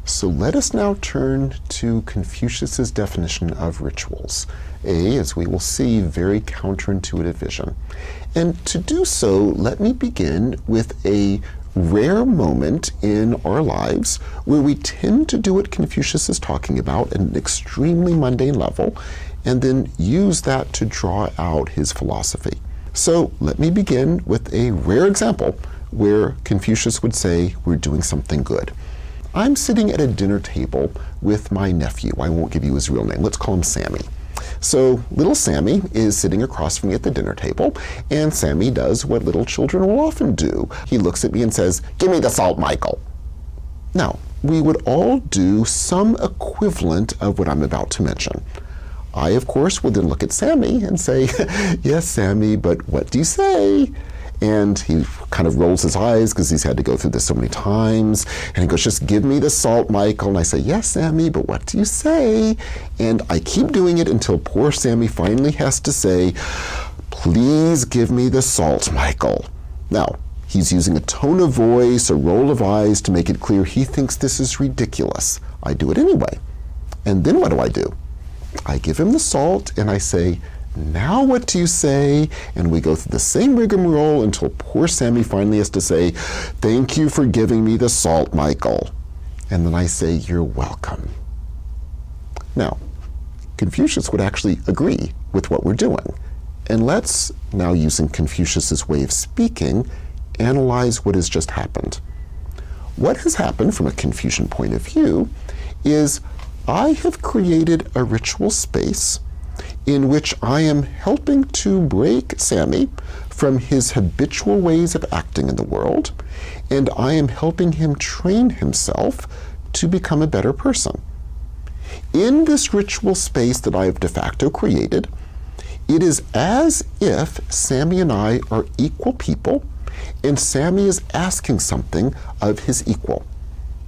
So let us now turn to Confucius's definition of rituals, as we will see, very counterintuitive vision. And to do so, let me begin with a rare moment in our lives where we tend to do what Confucius is talking about at an extremely mundane level, and then use that to draw out his philosophy. So let me begin with a rare example where Confucius would say we're doing something good. I'm sitting at a dinner table with my nephew. I won't give you his real name. Let's call him Sammy. So little Sammy is sitting across from me at the dinner table, and Sammy does what little children will often do. He looks at me and says, "Give me the salt, Michael." Now, we would all do some equivalent of what I'm about to mention. I, of course, would then look at Sammy and say, "Yes, Sammy, but what do you say?" And he kind of rolls his eyes because he's had to go through this so many times. And he goes, "Just give me the salt, Michael." And I say, "Yes, Sammy, but what do you say?" And I keep doing it until poor Sammy finally has to say, "Please give me the salt, Michael." Now, he's using a tone of voice, a roll of eyes to make it clear he thinks this is ridiculous. I do it anyway. And then what do? I give him the salt and I say, "Now what do you say?" And we go through the same rigmarole until poor Sammy finally has to say, "Thank you for giving me the salt, Michael." And then I say, "You're welcome." Now, Confucius would actually agree with what we're doing. And let's, now using Confucius's way of speaking, analyze what has just happened. What has happened from a Confucian point of view is I have created a ritual space in which I am helping to break Sammy from his habitual ways of acting in the world, and I am helping him train himself to become a better person. In this ritual space that I have de facto created, it is as if Sammy and I are equal people, and Sammy is asking something of his equal.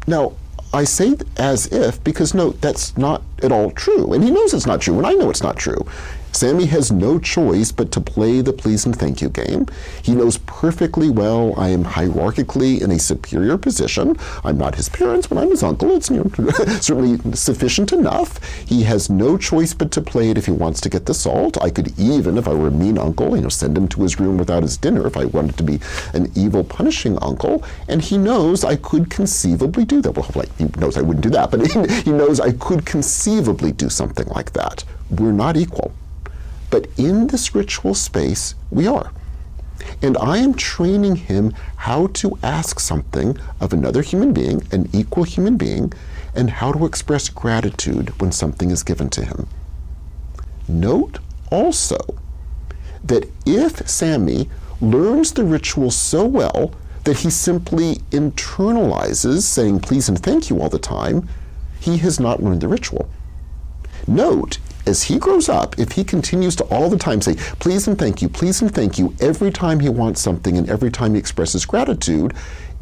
Now, I say as if because, no, that's not at all true. And he knows it's not true, and I know it's not true. Sammy has no choice but to play the please and thank you game. He knows perfectly well I am hierarchically in a superior position. I'm not his parents, but I'm his uncle. It's certainly sufficient enough. He has no choice but to play it if he wants to get the salt. I could even, if I were a mean uncle, send him to his room without his dinner if I wanted to be an evil, punishing uncle. And he knows I could conceivably do that. Well, he knows I wouldn't do that, but he knows I could conceivably do something like that. We're not equal. But in this ritual space, we are. And I am training him how to ask something of another human being, an equal human being, and how to express gratitude when something is given to him. Note also that if Sammy learns the ritual so well that he simply internalizes saying please and thank you all the time, he has not learned the ritual. Note, as he grows up, if he continues to all the time say, please and thank you, every time he wants something and every time he expresses gratitude,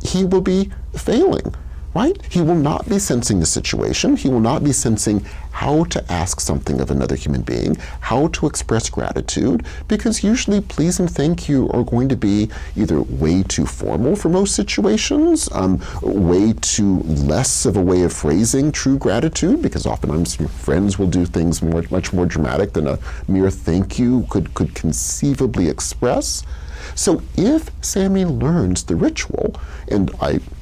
he will be failing, right? He will not be sensing the situation. He will not be sensing how to ask something of another human being, how to express gratitude, because usually please and thank you are going to be either way too formal for most situations, way too less of a way of phrasing true gratitude, because oftentimes friends will do things much more dramatic than a mere thank you could conceivably express. So if Sammy learns the ritual, and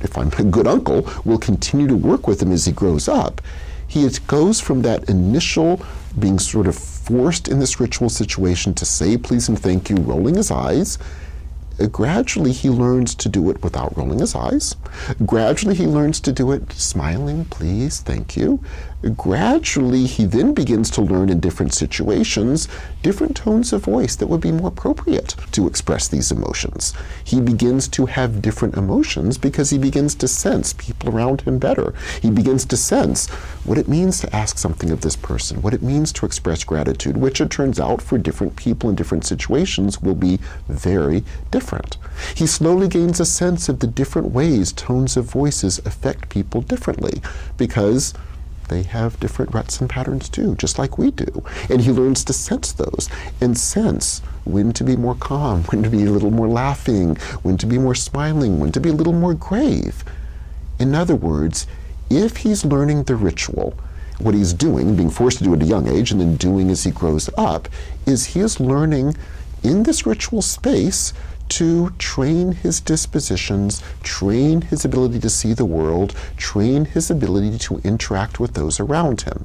if I'm a good uncle, will continue to work with him as he grows up, he goes from that initial being sort of forced in this ritual situation to say please and thank you, rolling his eyes. Gradually he learns to do it without rolling his eyes. Gradually he learns to do it smiling, please, thank you. Gradually he then begins to learn in different situations different tones of voice that would be more appropriate to express these emotions. He begins to have different emotions because he begins to sense people around him better. He begins to sense what it means to ask something of this person, what it means to express gratitude, which it turns out for different people in different situations will be very different. He slowly gains a sense of the different ways tones of voices affect people differently because they have different ruts and patterns too, just like we do. And he learns to sense those and sense when to be more calm, when to be a little more laughing, when to be more smiling, when to be a little more grave. In other words, if he's learning the ritual, what he's doing, being forced to do at a young age and then doing as he grows up, is he is learning in this ritual space to train his dispositions, train his ability to see the world, train his ability to interact with those around him.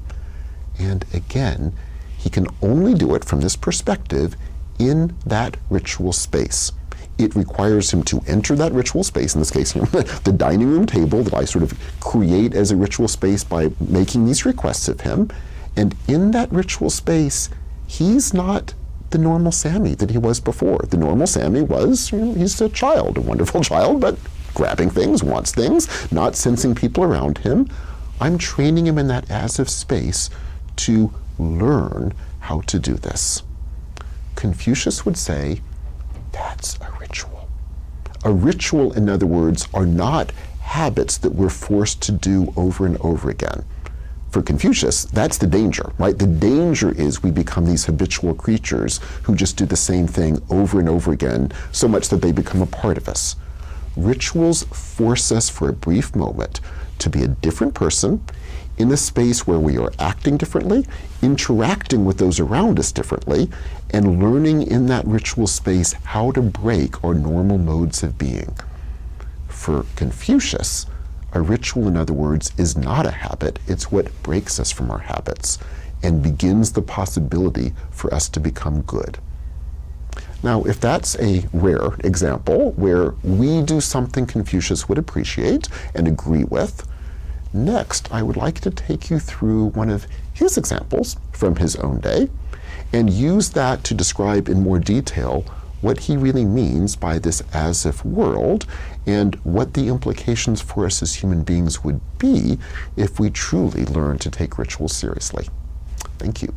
And again, he can only do it from this perspective in that ritual space. It requires him to enter that ritual space, in this case, the dining room table that I sort of create as a ritual space by making these requests of him. And in that ritual space, he's not the normal Sammy that he was before. The normal Sammy was, he's a child, a wonderful child, but grabbing things, wants things, not sensing people around him. I'm training him in that as-if space to learn how to do this. Confucius would say, that's a ritual. A ritual, in other words, are not habits that we're forced to do over and over again. For Confucius, that's the danger, right? The danger is we become these habitual creatures who just do the same thing over and over again, so much that they become a part of us. Rituals force us for a brief moment to be a different person in a space where we are acting differently, interacting with those around us differently, and learning in that ritual space how to break our normal modes of being. For Confucius, a ritual, in other words, is not a habit. It's what breaks us from our habits and begins the possibility for us to become good. Now, if that's a rare example where we do something Confucius would appreciate and agree with, next, I would like to take you through one of his examples from his own day and use that to describe in more detail what he really means by this as-if world and what the implications for us as human beings would be if we truly learn to take rituals seriously. Thank you.